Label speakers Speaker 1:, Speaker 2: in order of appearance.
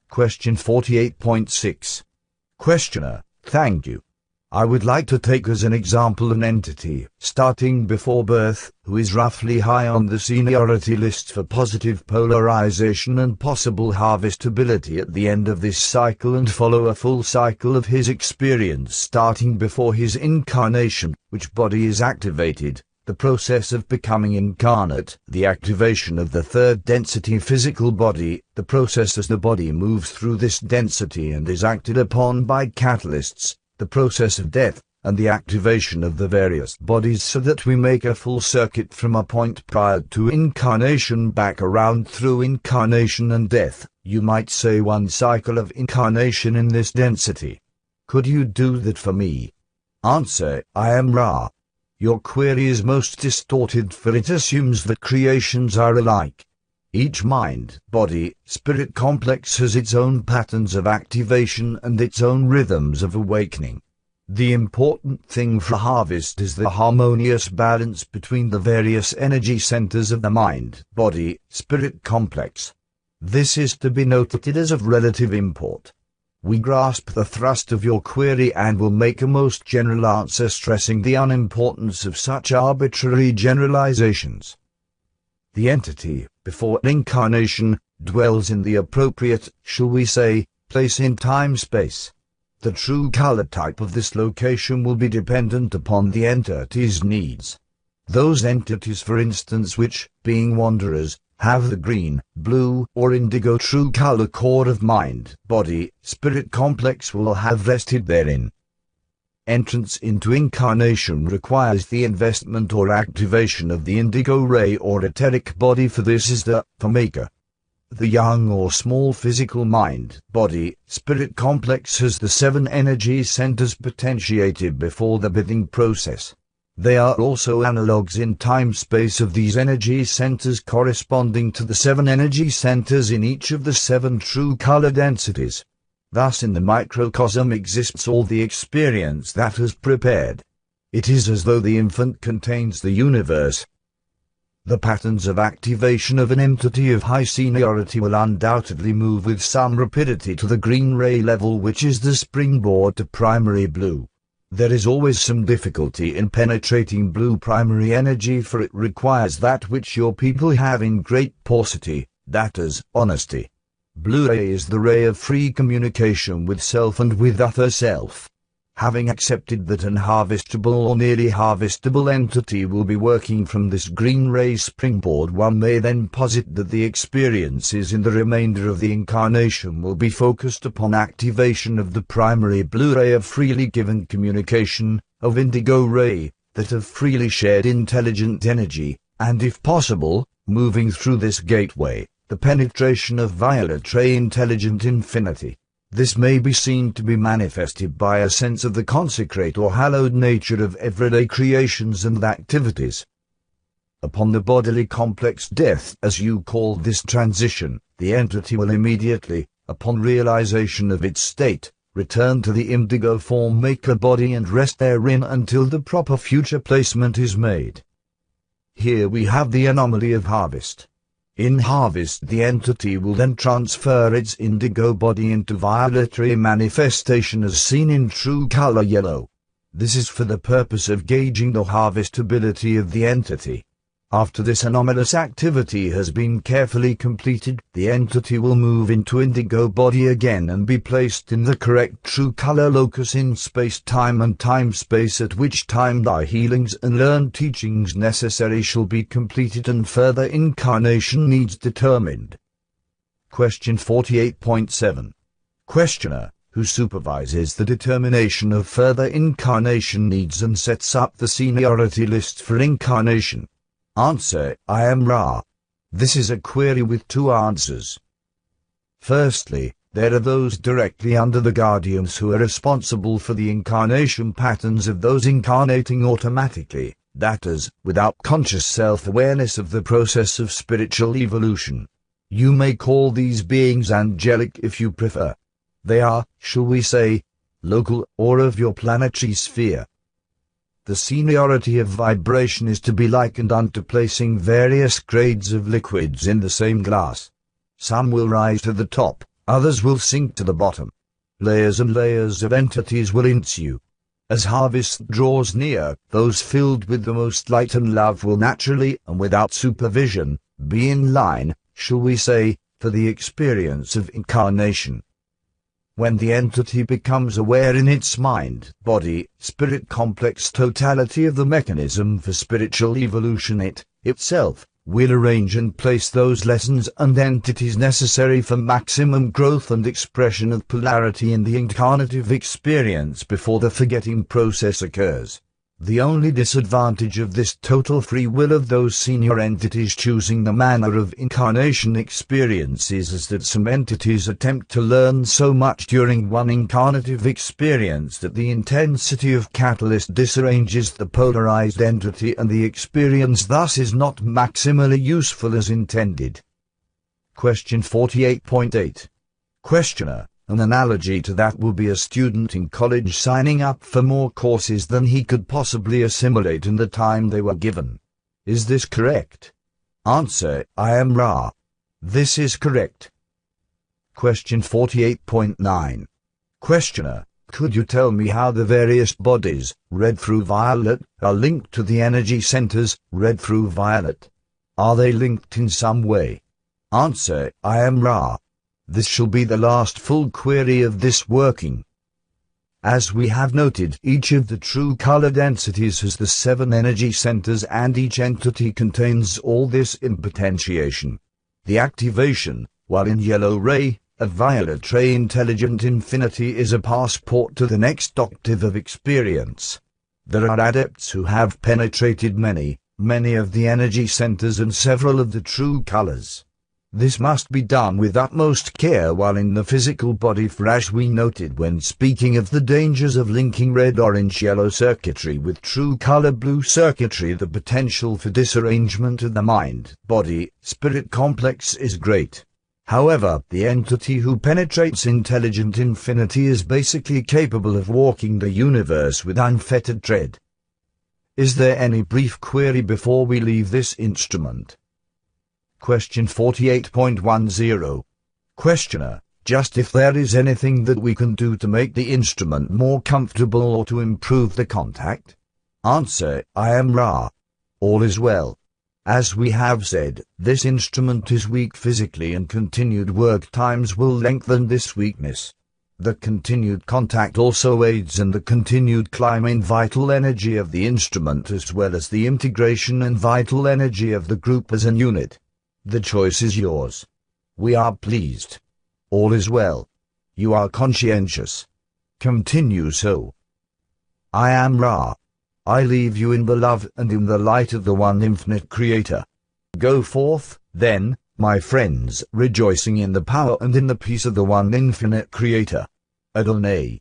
Speaker 1: Question 48.6. Questioner: thank you. I would like to take as an example an entity, starting before birth, who is roughly high on the seniority list for positive polarization and possible harvestability at the end of this cycle, and follow a full cycle of his experience starting before his incarnation, which body is activated, the process of becoming incarnate, the activation of the third density physical body, the process as the body moves through this density and is acted upon by catalysts, the process of death, and the activation of the various bodies, so that we make a full circuit from a point prior to incarnation back around through incarnation and death, you might say one cycle of incarnation in this density. Could you do that for me? Answer: I am Ra. Your query is most distorted, for it assumes that creations are alike. Each mind, body, spirit complex has its own patterns of activation and its own rhythms of awakening. The important thing for harvest is the harmonious balance between the various energy centers of the mind, body, spirit complex. This is to be noted as of relative import. We grasp the thrust of your query and will make a most general answer, stressing the unimportance of such arbitrary generalizations. The entity, before incarnation, dwells in the appropriate, shall we say, place in time-space. The true color type of this location will be dependent upon the entity's needs. Those entities, for instance, which, being wanderers, have the green, blue, or indigo true color core of mind, body, spirit complex will have rested therein. Entrance into incarnation requires the investment or activation of the indigo ray or etheric body. For this is the formaker. The young or small physical mind, body, spirit complex has the 7 energy centers potentiated before the birthing process. They are also analogues in time-space of these energy centers, corresponding to the 7 energy centers in each of the 7 true color densities. Thus in the microcosm exists all the experience that has prepared. It is as though the infant contains the universe. The patterns of activation of an entity of high seniority will undoubtedly move with some rapidity to the green ray level, which is the springboard to primary blue. There is always some difficulty in penetrating blue primary energy, for it requires that which your people have in great paucity, that is, honesty. Blue ray is the ray of free communication with self and with other self. Having accepted that an harvestable or nearly harvestable entity will be working from this green ray springboard, one may then posit that the experiences in the remainder of the incarnation will be focused upon activation of the primary blue ray of freely given communication, of indigo ray, that of freely shared intelligent energy, and if possible, moving through this gateway, the penetration of violet ray intelligent infinity. This may be seen to be manifested by a sense of the consecrate or hallowed nature of everyday creations and activities. Upon the bodily complex death, as you call this transition, the entity will immediately, upon realization of its state, return to the indigo form maker body and rest therein until the proper future placement is made. Here we have the anomaly of harvest. In harvest, the entity will then transfer its indigo body into violet ray manifestation as seen in true color yellow. This is for the purpose of gauging the harvestability of the entity. After this anomalous activity has been carefully completed, the entity will move into indigo body again and be placed in the correct true color locus in space-time and time-space, at which time the healings and learned teachings necessary shall be completed and further incarnation needs determined. Question 48.7. Questioner: who supervises the determination of further incarnation needs and sets up the seniority list for incarnation? Answer: I am Ra. This is a query with 2 answers. Firstly, there are those directly under the guardians who are responsible for the incarnation patterns of those incarnating automatically, that is, without conscious self-awareness of the process of spiritual evolution. You may call these beings angelic if you prefer. They are, shall we say, local, or of your planetary sphere. The seniority of vibration is to be likened unto placing various grades of liquids in the same glass. Some will rise to the top, Others will sink to the bottom. Layers and layers of entities will ensue. As harvest draws near, those filled with the most light and love will naturally, and without supervision, be in line, shall we say, for the experience of incarnation. When the entity becomes aware in its mind, body, spirit complex totality of the mechanism for spiritual evolution, it, itself, will arrange and place those lessons and entities necessary for maximum growth and expression of polarity in the incarnative experience before the forgetting process occurs. The only disadvantage of this total free will of those senior entities choosing the manner of incarnation experiences is that some entities attempt to learn so much during one incarnative experience that the intensity of catalyst disarranges the polarized entity and the experience thus is not maximally useful as intended. Question 48.8. Questioner: an analogy to that will be a student in college signing up for more courses than he could possibly assimilate in the time they were given. Is this correct? Answer: I am Ra. This is correct. Question 48.9. Questioner: could you tell me how the various bodies, red through violet, are linked to the energy centers, red through violet? Are they linked in some way? Answer: I am Ra. This shall be the last full query of this working. As we have noted, each of the true color densities has the 7 energy centers and each entity contains all this in potentiation. The activation, while in yellow ray, of violet ray intelligent infinity is a passport to the next octave of experience. There are adepts who have penetrated many of the energy centers and several of the true colors. This must be done with utmost care while in the physical body, for as we noted when speaking of the dangers of linking red-orange-yellow circuitry with true color blue circuitry, the potential for disarrangement of the mind, body, spirit complex is great. However, the entity who penetrates intelligent infinity is basically capable of walking the universe with unfettered tread. Is there any brief query before we leave this instrument? Question 48.10. Questioner: just if there is anything that we can do to make the instrument more comfortable or to improve the contact? Answer: I am Ra. All is well. As we have said, this instrument is weak physically and continued work times will lengthen this weakness. The continued contact also aids in the continued climb in vital energy of the instrument as well as the integration and vital energy of the group as an unit. The choice is yours. We are pleased. All is well. You are conscientious. Continue so. I am Ra. I leave you in the love and in the light of the one infinite Creator. Go forth, then, my friends, rejoicing in the power and in the peace of the one infinite Creator. Adonai.